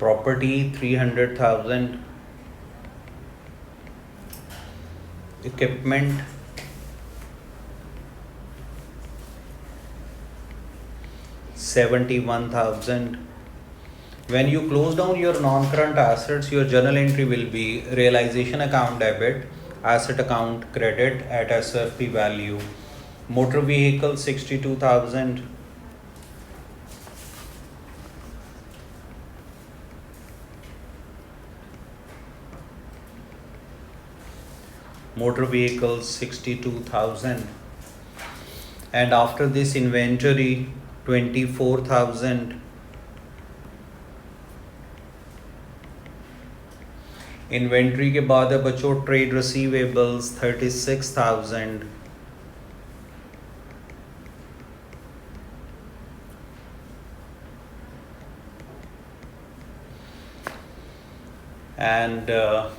Property 300,000, equipment 71,000. When you close down your non-current assets, your journal entry will be realization account debit, asset account credit at SFP value. Motor vehicle 62,000. Motor vehicles 62,000. And after this, inventory 24,000. Inventory के बाद है बच्चों trade receivables 36,000. And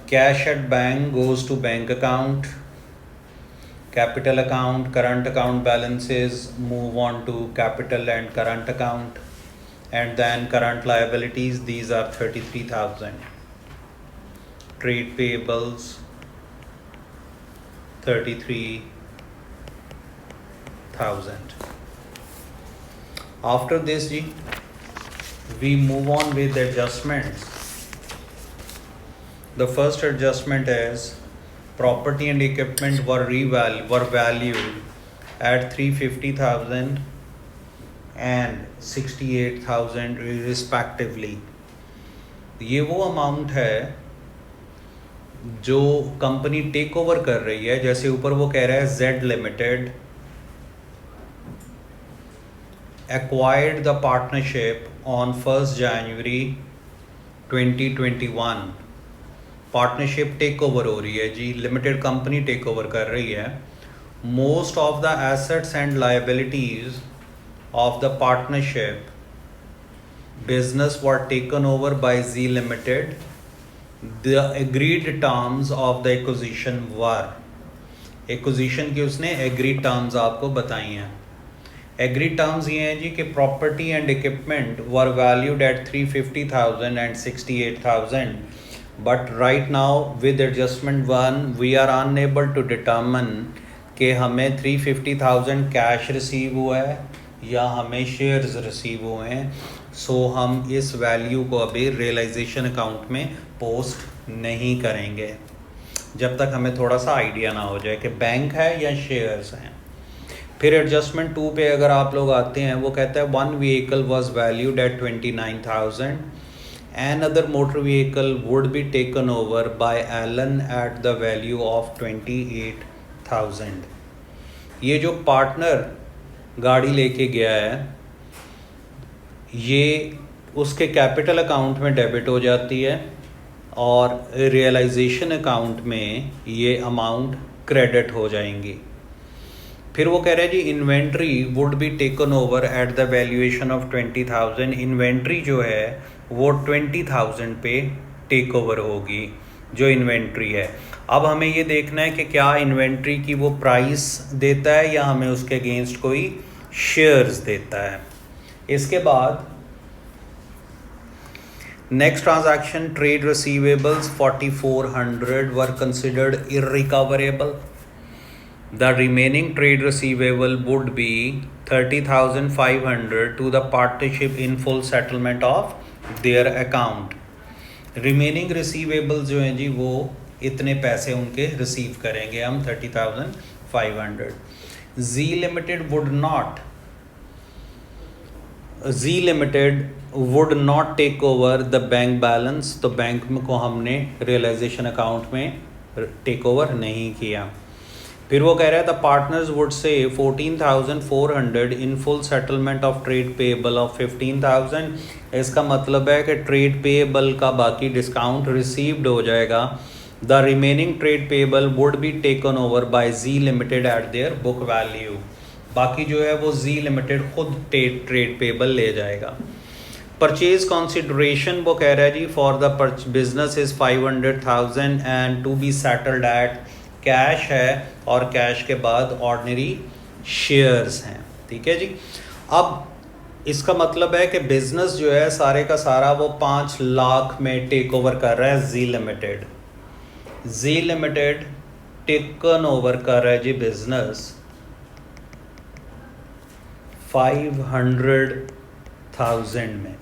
cash at bank goes to bank account. Capital account, current account balances move on to capital and current account. And then current liabilities, these are 33,000. Trade payables 33,000. After this, we move on with adjustments. The first adjustment is property and equipment were valued at 350,000 and 68,000 respectively. ये वो amount है जो company take over कर रही है. जैसे ऊपर वो कह रहा है Z limited acquired the partnership on 1st January 2021. Partnership take over हो रही है Z, limited company take over कर रही है. Most of the assets and liabilities of the partnership business were taken over by ji limited. The agreed terms of the acquisition were, acquisition की उसने agreed terms आपको बताई हैं. Agreed terms ये हैं जी कि property and equipment were valued at 350,000 and 68,000. But right now with adjustment 1 we are unable to determine कि हमें 350,000 कैश रिसीव हुआ है या हमें शेयर्स रिसीव हुए हैं. सो हम इस वैल्यू को अभी रियलाइजेशन अकाउंट में पोस्ट नहीं करेंगे जब तक हमें थोड़ा सा आइडिया ना हो जाए कि बैंक है या शेयर्स हैं. फिर एडजस्टमेंट 2 पे अगर आप लोग आते हैं, वो कहता है 1 vehicle was valued at 29,000. Another motor vehicle would be taken over by Alan at the value of 28,000. ये जो पार्टनर गाड़ी लेके गया है ये उसके कैपिटल अकाउंट में डेबिट हो जाती है और रियलाइजेशन अकाउंट में ये अमाउंट क्रेडिट हो जाएंगी. फिर वो कह रहे हैं जी inventory would be taken over at the valuation of 20,000. Inventory जो है वो 20,000 पे टेक ओवर होगी जो इन्वेंट्री है. अब हमें ये देखना है कि क्या इन्वेंट्री की वो प्राइस देता है या हमें उसके अगेंस्ट कोई शेयर्स देता है. इसके बाद next transaction trade receivables 4,400 were considered irrecoverable. The remaining trade receivable would be 30,500 to the partnership in full settlement of their account. Remaining receivables जो हैं जी वो इतने पैसे उनके रिसीव करेंगे हम 30,500. Z Limited would not take over the bank balance. तो bank को हमने रियलाइजेशन अकाउंट में टेक ओवर नहीं किया. फिर वो कह रहा है the partners would say 14,400 in full settlement of trade payable of 15,000. इसका मतलब है कि ट्रेड पेएबल का बाकी डिस्काउंट रिसीव्ड हो जाएगा. The remaining trade payable would be taken over by ji limited at their book value. बाकी जो है वो जी लिमिटेड खुद ट्रेड पेएबल ले जाएगा. परचेज कंसिडरेशन वो कह रहा है जी for the business is 500,000 and to be settled at cash है और कैश के बाद ऑर्डिनरी शेयर्स हैं. ठीक है जी. अब इसका मतलब है कि बिजनेस जो है सारे का सारा वो 5 लाख में टेक ओवर कर रहा है जी लिमिटेड। जी लिमिटेड टेकन ओवर कर रहा है जी बिजनेस 500,000 में।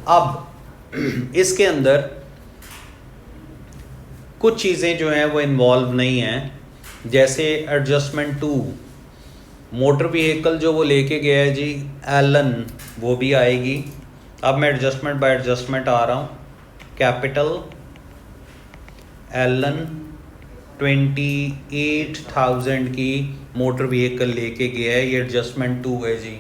अब इसके अंदर कुछ चीज़ें जो हैं वो इन्वॉल्व नहीं हैं, जैसे एडजस्टमेंट टू मोटर व्हीकल जो वो लेके गया है जी एलन, वो भी आएगी। अब मैं एडजस्टमेंट बाय एडजस्टमेंट आ रहा हूँ। कैपिटल एलन 28,000 की मोटर व्हीकल लेके गया है, ये एडजस्टमेंट टू है जी।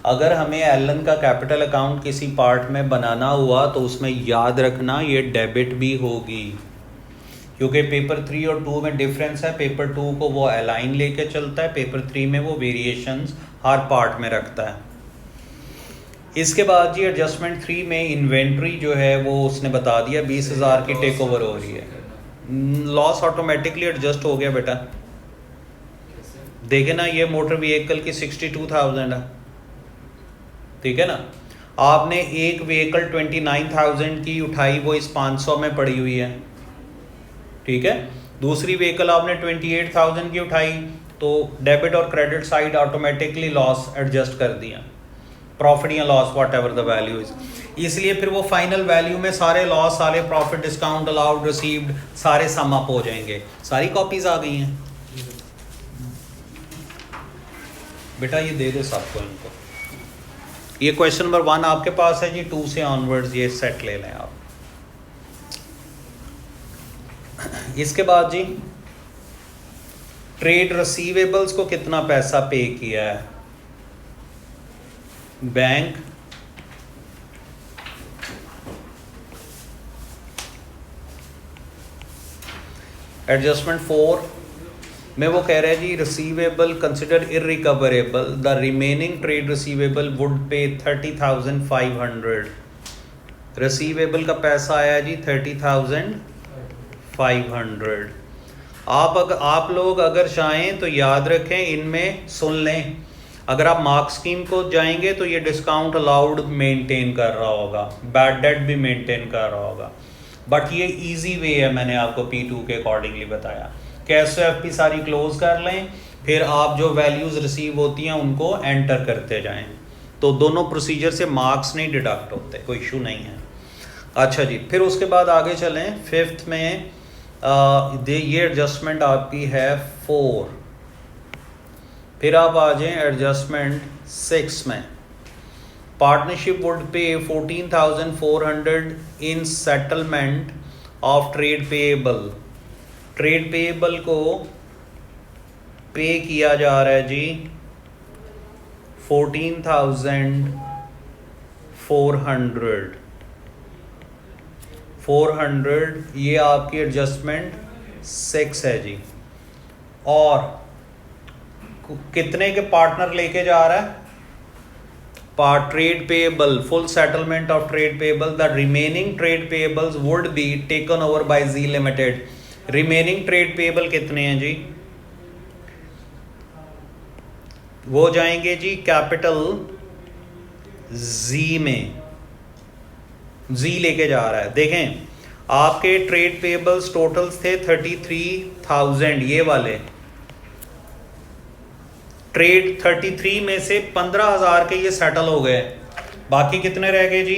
अगर हमें एलन का कैपिटल अकाउंट किसी पार्ट में बनाना हुआ तो उसमें याद रखना ये डेबिट भी होगी, क्योंकि पेपर 3 और 2 में डिफरेंस है। पेपर 2 को वो अलाइन लेके चलता है, पेपर 3 में वो वेरिएशंस हर पार्ट में रखता है। इसके बाद जी एडजस्टमेंट 3 में इन्वेंट्री जो है वो उसने बता दिया 20,000 की टेक ओवर हो रही है। लॉस ऑटोमेटिकली एडजस्ट हो गया बेटा। देखे ना, ये मोटर व्हीकल की 62,000 है, ठीक है ना। आपने एक व्हीकल 29,000 की उठाई, वो इस 500 में पड़ी हुई है, ठीक है। दूसरी व्हीकल आपने 28,000 की उठाई, तो डेबिट और credit side automatically loss adjust कर दिया, प्रॉफिट या loss what ever the value is. इसलिए फिर वो फाइनल वैल्यू में सारे लॉस, सारे प्रॉफिट, डिस्काउंट अलाउड, रिसीव्ड, सारे सम अप हो जाएंगे। सारी कॉपीज आ गई हैं बेटा, ये दे दो सबको इनको। ये क्वेश्चन नंबर 1 आपके पास है जी, 2 से ऑनवर्ड्स ये सेट ले लें आप। इसके बाद जी ट्रेड रिसीवेबल्स को कितना पैसा पे किया है बैंक, एडजस्टमेंट 4 में वो कह रहे हैं जी receivable consider irrecoverable, the remaining trade receivable would pay 30,500। Receivable का पैसा आया जी 30,500। आप लोग अगर चाहें तो याद रखें, इनमें सुन लें, अगर आप मार्क्स स्कीम को जाएंगे तो ये डिस्काउंट अलाउड मेंटेन कर रहा होगा, बैड डेट भी मेंटेन कर रहा होगा, बट ये इजी वे है, मैंने आपको P2 के अकॉर्डिंगली बताया। कैसे FP सारी क्लोज कर लें, फिर आप जो वैल्यूज़ रिसीव होती हैं उनको एंटर करते जाएं, तो दोनों प्रोसीजर से मार्क्स नहीं डिडक्ट होते, कोई इशू नहीं है। अच्छा जी, फिर उसके बाद आगे चलें। 5th में ये एडजस्टमेंट आपकी है 4। फिर आप आ जाएं एडजस्टमेंट 6 में। Partnership would pay 14,400 in settlement of trade payable. Trade payable को पे किया जा रहा है जी 14,400। ये आपकी एडजस्टमेंट 6 है जी। और कितने के पार्टनर लेके जा रहा है, trade payable, full settlement of trade payable, the remaining trade payables would be taken over by ji limited. Remaining trade payable कितने हैं जी, वो जाएंगे जी कैपिटल जी में, जी लेके जा रहा है। देखें आपके ट्रेड पेएबल्स टोटल्स थे 33,000, ये वाले ट्रेड 33 में से 15,000 के ये सेटल हो गए, बाकी कितने रह गए जी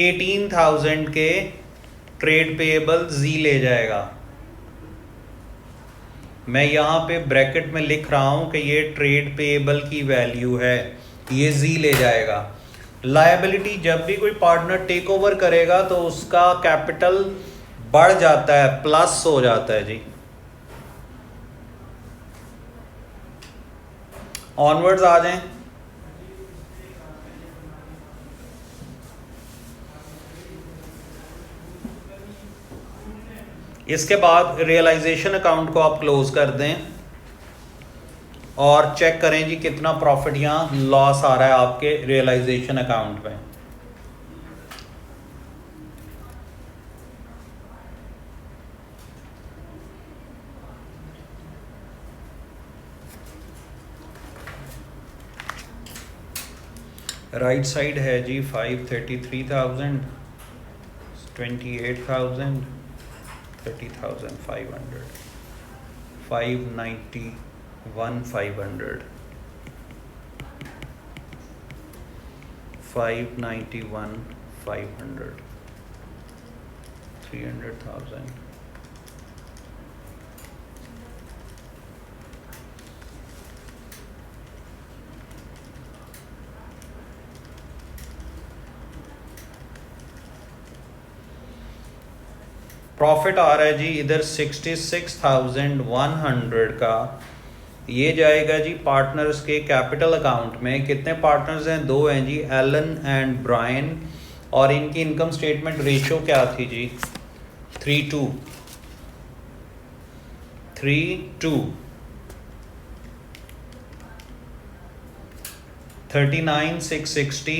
18,000 के ट्रेड पेएबल जी ले जाएगा। मैं यहाँ पे ब्रैकेट में लिख रहा हूँ कि ये ट्रेड पेएबल की वैल्यू है, ये जी ले जाएगा। लायबिलिटी, जब भी कोई पार्टनर टेक ओवर करेगा तो उसका कैपिटल बढ़ जाता है, प्लस हो जाता है जी। ऑनवर्ड्स आ जाएं। इसके बाद रियलाइजेशन अकाउंट को आप क्लोज कर दें और चेक करें जी कितना प्रॉफिट या लॉस आ रहा है आपके रियलाइजेशन अकाउंट में। राइट साइड है जी 533,000, 28,000, 30,500, 591,500, 591,500, 300,000. प्रॉफिट आ रहा है जी इधर 66,100 का, ये जाएगा जी पार्टनर्स के कैपिटल अकाउंट में। कितने पार्टनर्स हैं? 2 हैं जी, एलन एंड ब्रायन। और इनकी इनकम स्टेटमेंट रेशियो क्या थी जी? 3:2, 3:2, 39,660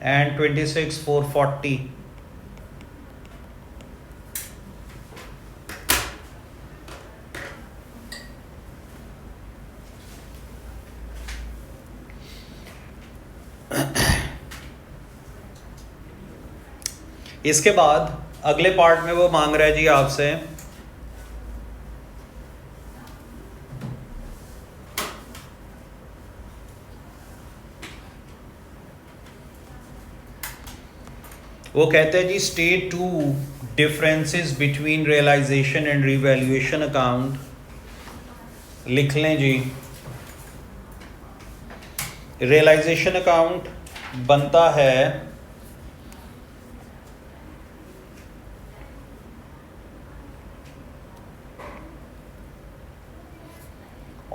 and 26,440. इसके बाद अगले पार्ट में वो मांग रहा है जी आपसे वो कहते हैं जी state 2 differences between realisation and revaluation account. लिख लें जी, रियलाइजेशन अकाउंट बनता है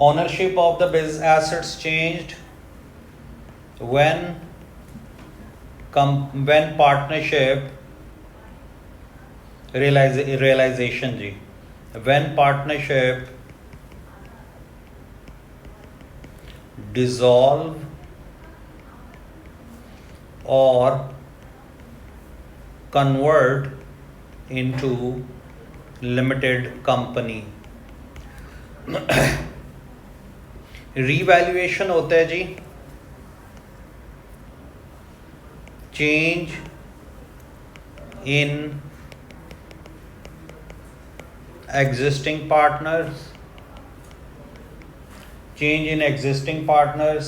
ownership of the business assets changed when partnership realization जी, when partnership dissolve or convert into limited company। Revaluation होता है जी change in existing partners, change in existing partners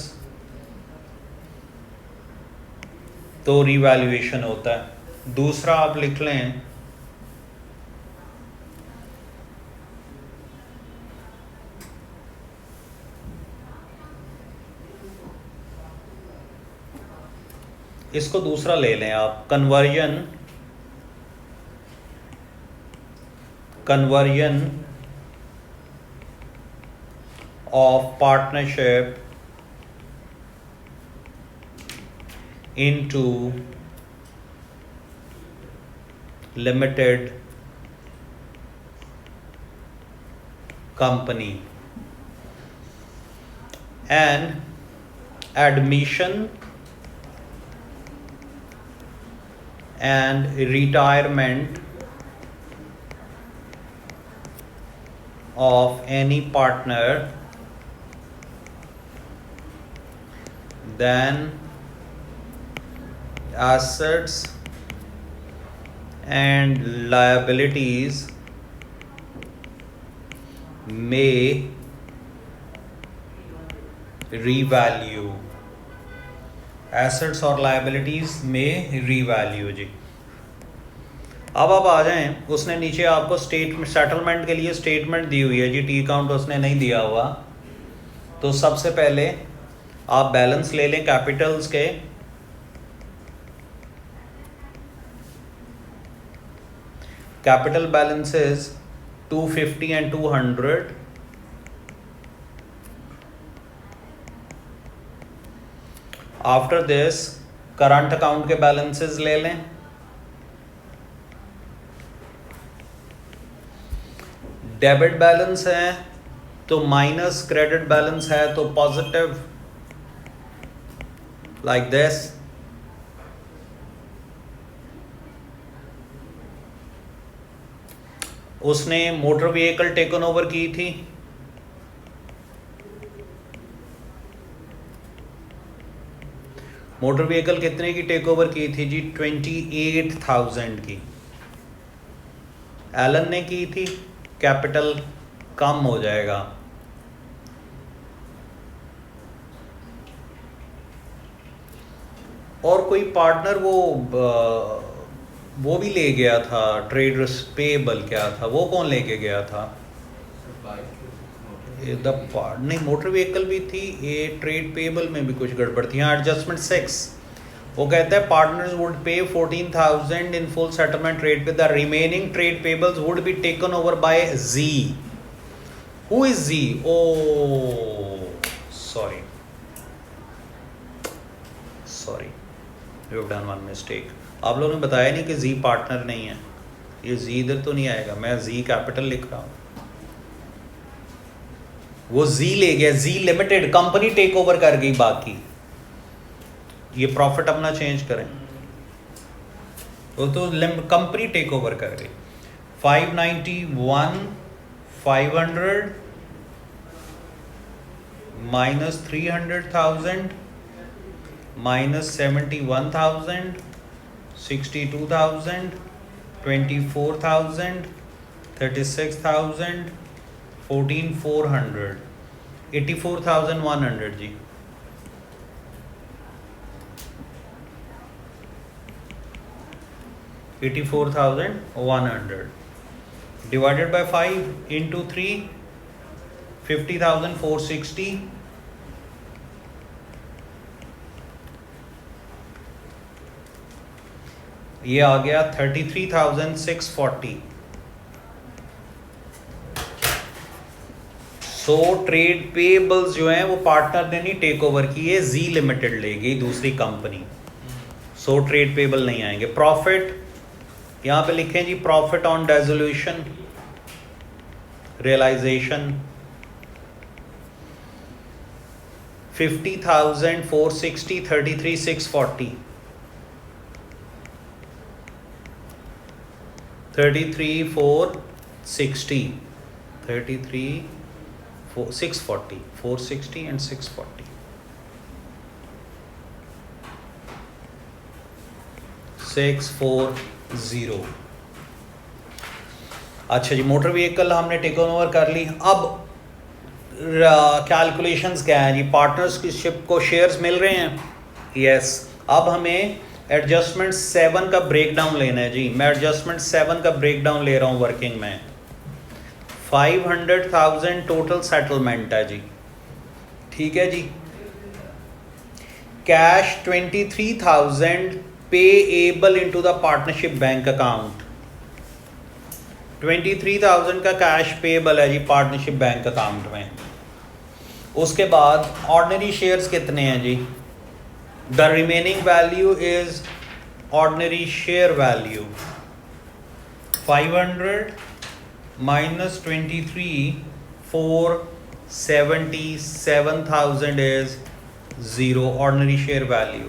तो revaluation होता है। दूसरा आप लिख लें इसको दूसरा ले लें आप, conversion of partnership into limited company and admission and retirement of any partner, then assets and liabilities may revalue, assets और लायबिलिटीज में रीवैल्यू जी। अब आप आ जाएं, उसने नीचे आपको सेटलमेंट के लिए स्टेटमेंट दी हुई है जी, टी अकाउंट उसने नहीं दिया हुआ। तो सबसे पहले आप बैलेंस ले लें कैपिटल्स के, capital balances 250 and 200। After this current account के बैलेंसेस ले लें, डेबिट बैलेंस है तो माइनस, क्रेडिट बैलेंस है तो पॉजिटिव, लाइक दिस। उसने मोटर व्हीकल टेकन ओवर की थी मोटर व्हीकल कितने की टेक ओवर की थी जी? 28,000 की एलन ने की थी। कैपिटल कम हो जाएगा। और कोई पार्टनर वो भी ले गया था ट्रेड पेबल, क्या था वो, कौन लेके गया था? नहीं, मोटर व्हीकल भी थी, ये ट्रेड पेबल में भी कुछ गड़बड़ थी। हाँ, एडजस्टमेंट 6 वो कहता है partners would pay 14,000 in full settlement trade pay, the remaining trade payables would be taken over by Z. Who is Z? Oh sorry, you have done one mistake. आप लोगों ने बताया नहीं कि जी पार्टनर नहीं है, ये जी इधर तो नहीं आएगा, मैं जी कैपिटल लिख रहा हूँ। वो जी ले गया, जी लिमिटेड कंपनी टेक ओवर कर गई। बाकी ये प्रॉफिट अपना चेंज करें, वो तो कंपनी टेक ओवर कर गई। 591 500 माइनस 300,000 माइनस 71,000 62,000 24,000 36,000 14,400 84,100 जी। $84,100 divided by 5 into 3 50,460 ये आ गया 33,640। सो ट्रेड पेबल्स जो हैं वो पार्टनर ने नहीं टेक ओवर किए, जी लिमिटेड ले गई दूसरी कंपनी। सो ट्रेड पेबल नहीं आएंगे। प्रॉफिट यहाँ पे लिखें जी, प्रॉफिट ऑन डेसोल्यूशन रियलाइजेशन 50,460 33,640 33,460 33,640 460 and 640 640। अच्छा जी, मोटर व्हीकल हमने टेक ओवर कर ली। अब कैलकुलेशंस क्या है जी? पार्टनरशिप को शेयर्स मिल रहे हैं, यस। अब हमें एडजस्टमेंट 7 का ब्रेकडाउन लेना है जी। मैं एडजस्टमेंट 7 का ब्रेकडाउन ले रहा हूँ वर्किंग में। 500,000 टोटल सेटलमेंट है जी, ठीक है जी। Cash 23,000 payable into the partnership bank account. 23,000 का कैश पेएबल है जी पार्टनरशिप बैंक अकाउंट में। उसके बाद ऑर्डिनरी शेयर्स कितने हैं जी? The remaining value is ordinary share value 500 minus 23 477,000 is 0 ordinary share value.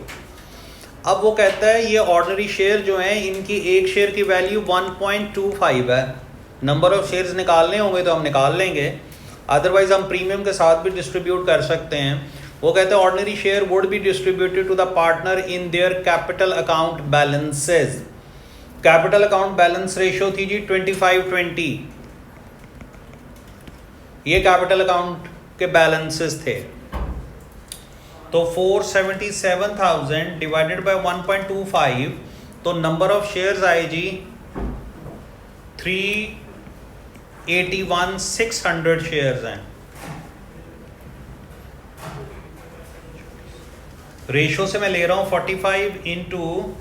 अब वो कहता है ये ऑर्डिनरी शेयर जो हैं इनकी एक शेयर की वैल्यू 1.25 है। नंबर ऑफ शेयर्स निकालने होंगे तो हम निकाल लेंगे, अदरवाइज हम प्रीमियम के साथ भी डिस्ट्रीब्यूट कर सकते हैं। वो कहते हैं ordinary share would be distributed to the partner in their capital account balances. Capital account balance ratio थी जी 25-20, ये कैपिटल अकाउंट के बैलेंसेस थे। तो 477,000 डिवाइडेड बाय 1.25, तो नंबर ऑफ शेयर्स आए जी 381,600 शेयर्स हैं। रेशो से मैं ले रहा हूं 45 into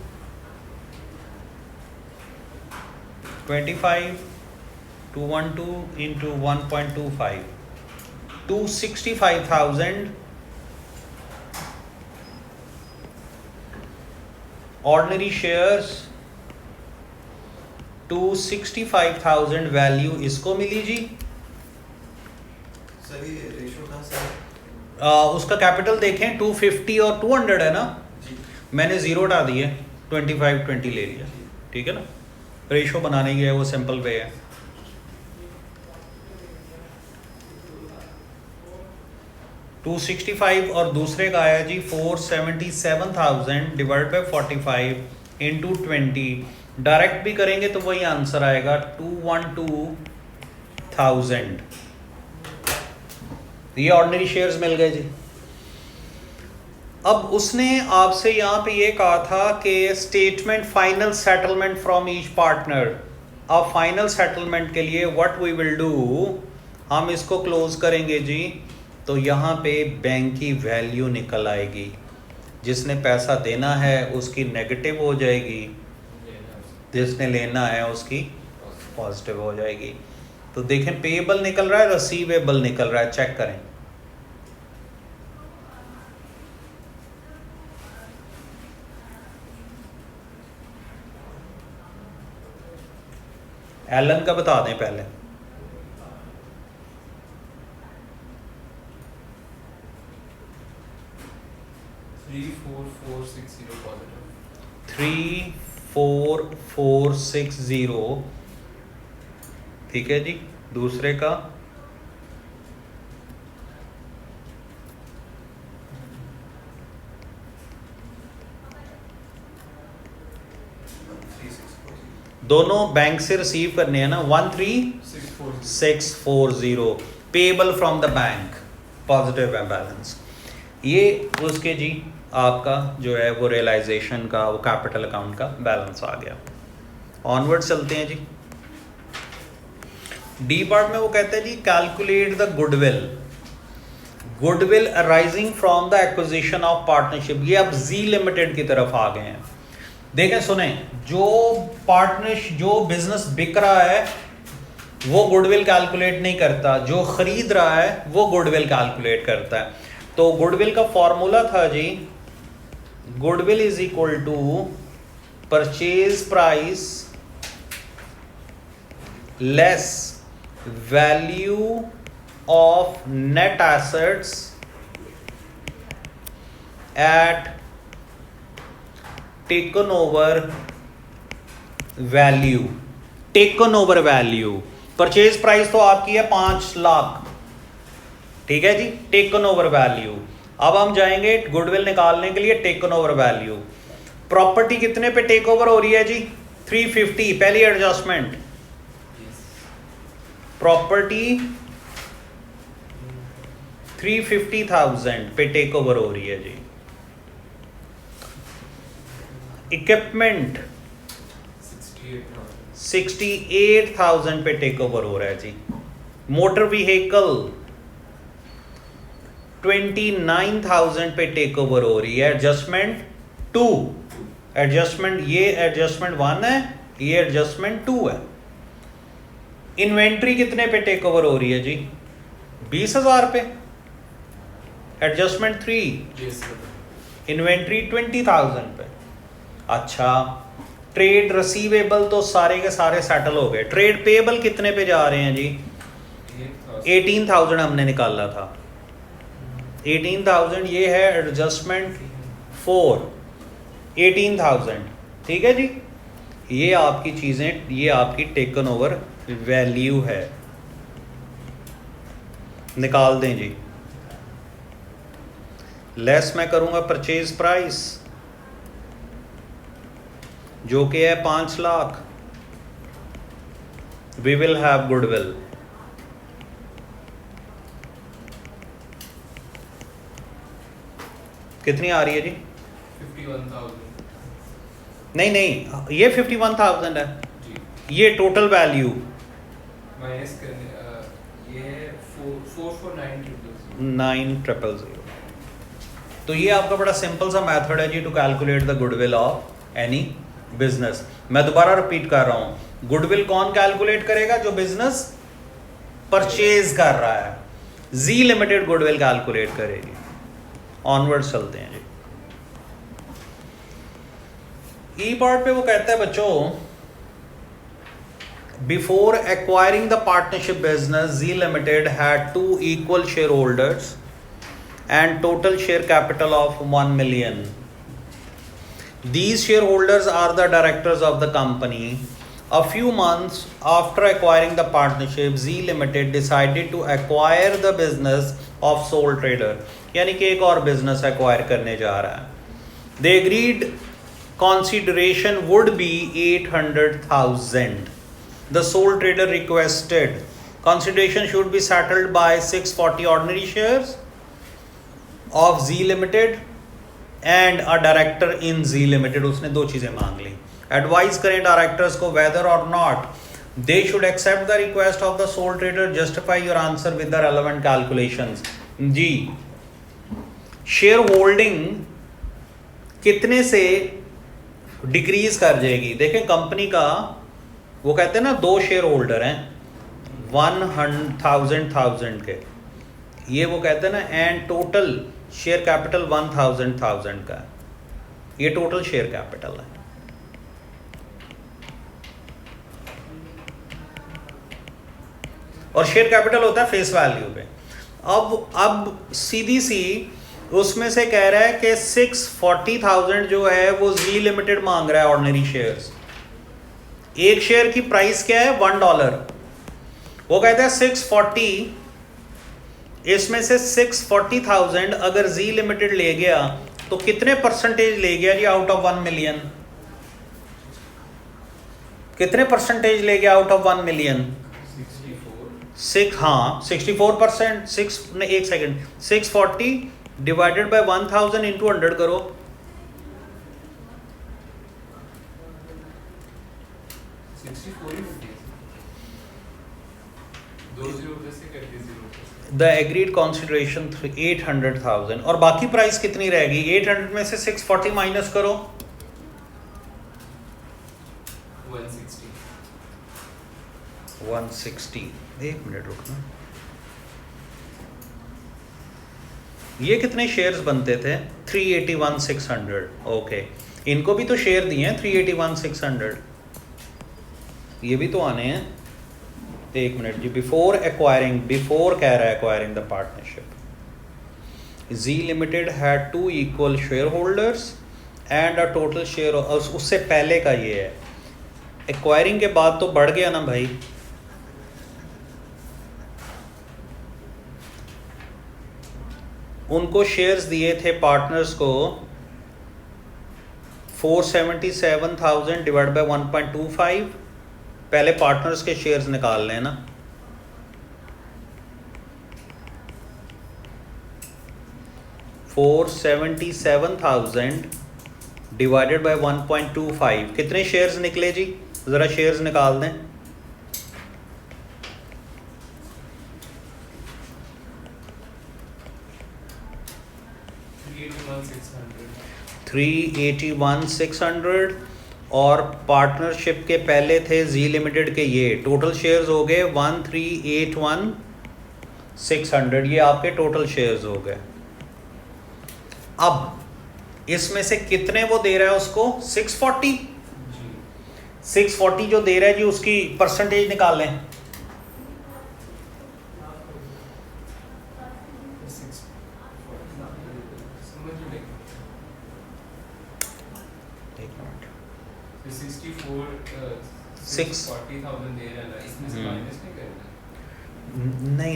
25 212 into 1.25 265,000 ordinary shares 265,000 value इसको मिली जी। सही रेशो का सर उसका कैपिटल देखें 250 और 200 है ना जी। मैंने जीरो हटा दिए 25-20 ले लिया, ठीक है ना। रेशो बनाने की है वो सिंपल वे है। 265 और दूसरे का आया जी 477,000 डिवाइड बाई 45 इंटू 20। डायरेक्ट भी करेंगे तो वही आंसर आएगा 212,000। ये ऑर्डिनरी शेयर्स मिल गए जी। अब उसने आपसे यहाँ पे ये कहा था कि statement final settlement from each partner. अब फाइनल सेटलमेंट के लिए व्हाट वी विल डू, हम इसको क्लोज करेंगे जी। तो यहाँ पे बैंक की वैल्यू निकल आएगी, जिसने पैसा देना है उसकी नेगेटिव हो जाएगी, जिसने लेना है उसकी पॉजिटिव हो जाएगी। तो देखें पेएबल निकल रहा है, रिसीवेबल निकल रहा है, चेक करें। एलन का बता दें पहले। 34460 ठीक है जी। दूसरे का 13 दोनों बैंक से रिसीव करने हैं ना। 13640 payable from the bank, positive balance. ये उसके जी आपका जो है वो रियलाइजेशन का, वो कैपिटल अकाउंट का बैलेंस आ गया। ऑनवर्ड चलते हैं जी। डी पार्ट में वो कहते हैं जी calculate the goodwill arising from the acquisition of partnership. ये अब जी लिमिटेड की तरफ आ गए हैं। देखें सुने, जो बिजनेस बिक रहा है वो गुडविल कैलकुलेट नहीं करता, जो खरीद रहा है वो गुडविल कैलकुलेट करता है। तो गुडविल का फॉर्मूला था जी, goodwill is equal to purchase price less value of net assets at taken over value. Taken over value, purchase price तो आपकी है 5 लाख, ठीक है जी। टेकन ओवर वैल्यू, अब हम जाएंगे गुडविल निकालने के लिए टेकन ओवर वैल्यू। प्रॉपर्टी कितने पे टेक ओवर हो रही है जी? 350, पहली एडजस्टमेंट। प्रॉपर्टी 350,000 पे टेक ओवर हो रही है जी। इक्विपमेंट 68,000 पे टेक ओवर हो रहा है जी। मोटर व्हीकल 29,000 पे टेक ओवर हो रही है। एडजस्टमेंट 2, एडजस्टमेंट ये एडजस्टमेंट 1 है, ये एडजस्टमेंट 2 है। इन्वेंट्री कितने पे टेक ओवर हो रही है जी? 20,000 पे, एडजस्टमेंट 3। इन्वेंट्री 20,000 पे। अच्छा, ट्रेड रिसीवेबल तो सारे के सारे सेटल हो गए। ट्रेड पेएबल कितने पे जा रहे हैं जी? 18,000 हमने निकाला था। 18,000 ये है एडजस्टमेंट 4, 18,000 ठीक है जी। ये आपकी चीज़ें, ये आपकी टेकन ओवर वैल्यू है, निकाल दें जी। लेस मैं करूंगा परचेज प्राइस जो कि है 5 lakh. We will have goodwill, कितनी आ रही है जी? 51,000। नहीं, ये 51,000 है जी। ये टोटल वैल्यू माइनस करने ये 9,000। तो ये आपका बड़ा सिंपल सा मेथड है जी to calculate the goodwill of any business. मैं दोबारा रिपीट कर रहा हूं, गुडविल कौन कैलकुलेट करेगा? जो बिजनेस परचेज कर रहा है। जी लिमिटेड गुडविल कैलकुलेट करेगी। ऑनवर्ड चलते हैं जी। ई पार्ट पे वो कहता है बच्चों, before acquiring the partnership business Z limited had 2 equal shareholders and total share capital of 1 million. These shareholders are the directors of the company. A few months after acquiring the partnership, Z Limited decided to acquire the business of sole trader. यानी कि एक और business acquire करने जा रहा है. They agreed consideration would be 800,000. The sole trader requested consideration should be settled by 640 ordinary shares of Z Limited and a director in Z Limited. उसने दो चीज़ें मांग ली. एडवाइस करें डायरेक्टर्स को whether or not they should accept the request of the sole trader. Justify your answer with the relevant calculations. जी, share holding कितने से डिक्रीज कर जाएगी? देखें कंपनी का वो कहते हैं ना, दो शेयर होल्डर हैं 100,000 के, ये वो कहते हैं ना, एंड टोटल शेयर कैपिटल 1,000 का, ये टोटल शेयर कैपिटल है. और शेयर कैपिटल होता है फेस वैल्यू पे. अब सीधी सी उसमें से कह रहा है कि 640,000 जो है वो जी लिमिटेड मांग रहा है ऑर्डिनरी शेयर्स. एक शेयर की प्राइस क्या है? $1. वो कहता है 640, इसमें से 640,000 अगर जी लिमिटेड ले गया तो कितने परसेंटेज ले गया जी आउट ऑफ 1 मिलियन? कितने परसेंटेज ले गया out of 1 million? 64%. 640 divided by 1000 into 100 करो. द एग्रीड कॉन्सिडरेशन 800,000 और बाकी प्राइस कितनी रहेगी? 800 में से 640 माइनस करो. 160. एक मिनट रुकना. ये कितने शेयर्स बनते थे? 381,600. ओके, इनको भी तो शेयर दिए हैं 381,600, ये भी तो आने हैं. एक मिनट जी. बिफोर कह रहा है acquiring the partnership, Z limited had 2 equal share holders and a total share. उससे पहले का ये है. एक्वायरिंग के बाद तो बढ़ गया ना भाई. उनको शेयर्स दिए थे पार्टनर्स को 477,000 डिवाइड बाय 1.25. पहले पार्टनर्स के शेयर्स निकाल लें ना. $477,000 डिवाइडेड बाय 1.25 कितने शेयर्स निकले जी? जरा शेयर्स निकाल दें. 381,600 और पार्टनरशिप के पहले थे जी लिमिटेड के, ये टोटल शेयर्स हो गए 1,381,600. ये आपके टोटल शेयर्स हो गए. अब इसमें से कितने वो दे रहा है उसको? 640. 640 जो दे रहा है जी उसकी परसेंटेज निकाल लें.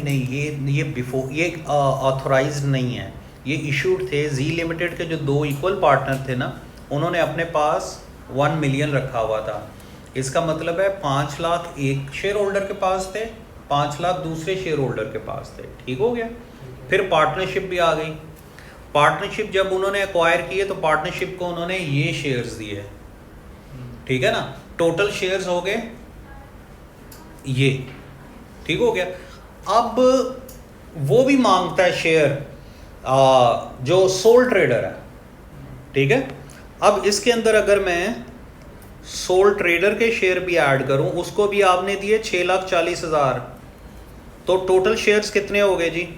नहीं, ये बिफोर, ये ऑथोराइज्ड नहीं है. ये इशूड थे जी लिमिटेड के जो 2 इक्वल पार्टनर थे ना, उन्होंने अपने पास 1 मिलियन रखा हुआ था. इसका मतलब है 5 लाख एक शेयर होल्डर के पास थे, 5 लाख दूसरे शेयर होल्डर के पास थे. ठीक हो गया. फिर पार्टनरशिप भी आ गई. पार्टनरशिप जब उन्होंने एक्वायर किए तो पार्टनरशिप को उन्होंने ये शेयर्स दिए. ठीक है ना. टोटल शेयर्स हो गए ये. ठीक हो गया. अब वो भी मांगता है शेयर जो सोल ट्रेडर है. ठीक है. अब इसके अंदर अगर मैं सोल ट्रेडर के शेयर भी ऐड करूं, उसको भी आपने दिए 6,40,000, तो टोटल शेयर्स कितने हो गए जी?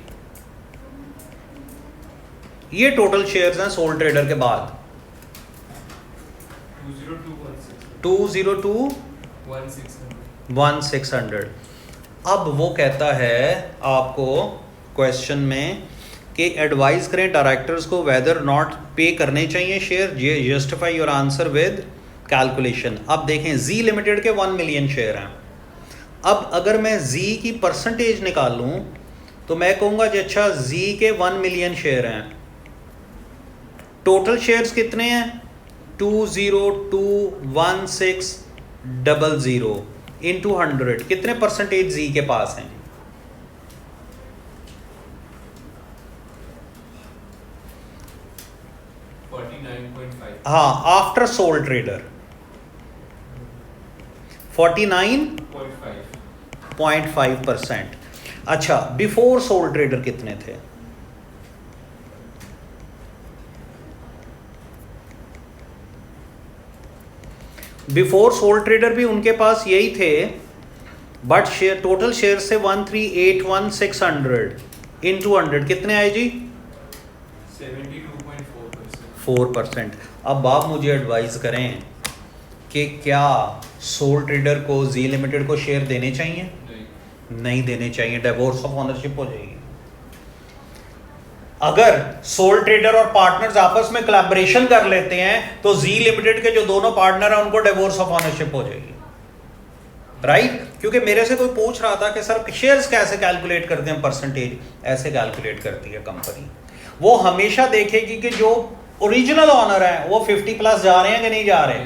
ये टोटल शेयर्स हैं सोल ट्रेडर के बाद 202,1,600. अब वो कहता है आपको क्वेश्चन में कि एडवाइस करें डायरेक्टर्स को वेदर नॉट पे करने चाहिए share. Justify your answer with calculation. अब देखें जी लिमिटेड के 1 मिलियन शेयर हैं। अब अगर मैं जी की परसेंटेज निकालूं तो मैं कहूँगा जी अच्छा जी के 1 मिलियन शेयर हैं, टोटल शेयर्स कितने हैं 2021600 इंटू 100, कितने परसेंटेज जी के पास हैं? 49.5. हाँ, आफ्टर सोल ट्रेडर 49.5%। अच्छा, बिफोर सोल ट्रेडर कितने थे? बिफोर सोल ट्रेडर भी उनके पास यही थे, बट शेयर टोटल शेयर से 1381600 इंटू 100 कितने आए जी? 72.4%. 4%। अब आप मुझे एडवाइस करें कि क्या सोल ट्रेडर को जी लिमिटेड को शेयर देने चाहिए? नहीं देने चाहिए, डिवोर्स ऑफ ओनरशिप हो जाएगी। अगर सोल ट्रेडर और पार्टनर्स आपस में कोलैबोरेशन कर लेते हैं तो जी लिमिटेड के जो दोनों पार्टनर हैं उनको डिवोर्स ऑफ ओनरशिप हो जाएगी, राइट? क्योंकि मेरे से कोई पूछ रहा था कि सर शेयर्स कैसे कैलकुलेट करते हैं परसेंटेज, ऐसे कैलकुलेट करती है कंपनी। वो हमेशा देखेगी कि जो ओरिजिनल ऑनर है वो 50 प्लस जा रहे हैं कि नहीं जा रहे,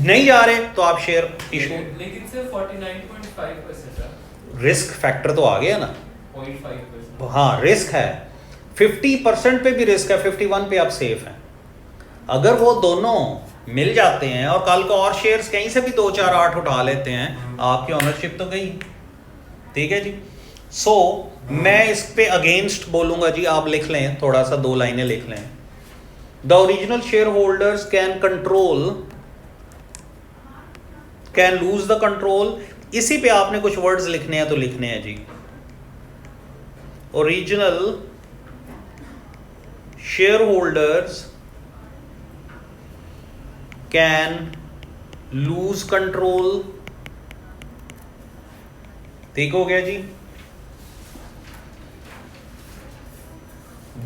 नहीं जा रहे तो आप शेयर इशू। लेकिन सिर्फ 49.5% है, रिस्क फैक्टर तो आ गया ना। 0.5%. हाँ, रिस्क है, 50% पे भी रिस्क है, 51 पे आप सेफ हैं। अगर वो दोनों मिल जाते हैं और कल को और शेयर्स कहीं से भी 2 4 8 उठा लेते हैं, आपकी ओनरशिप तो गई। ठीक है जी। सो मैं इस पे अगेंस्ट बोलूंगा जी, आप लिख लें, थोड़ा सा 2 लाइनें लिख लें। The original share holders can lose the control. इसी पे आपने कुछ वर्ड्स लिखने हैं तो लिखने हैं जी। Original share holders can lose control. ठीक हो गया जी।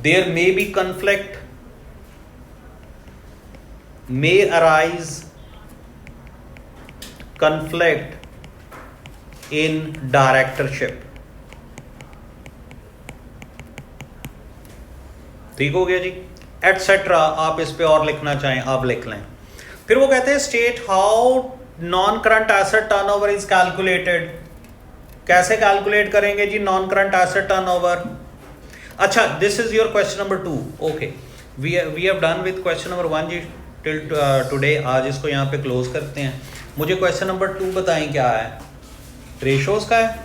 There may be conflict, may arise conflict in directorship। ठीक हो गया जी। एटसेट्रा आप इस पे और लिखना चाहें आप लिख लें। फिर वो कहते हैं state how non current asset turnover is calculated. कैसे कैलकुलेट करेंगे जी नॉन करंट एसेट टर्नओवर? अच्छा, this is your question number 2। Okay, we have done with question number 1 जी टिल टुडे। आज इसको यहाँ पे क्लोज करते हैं। मुझे क्वेश्चन नंबर 2 बताएं क्या है? रेशोज का है।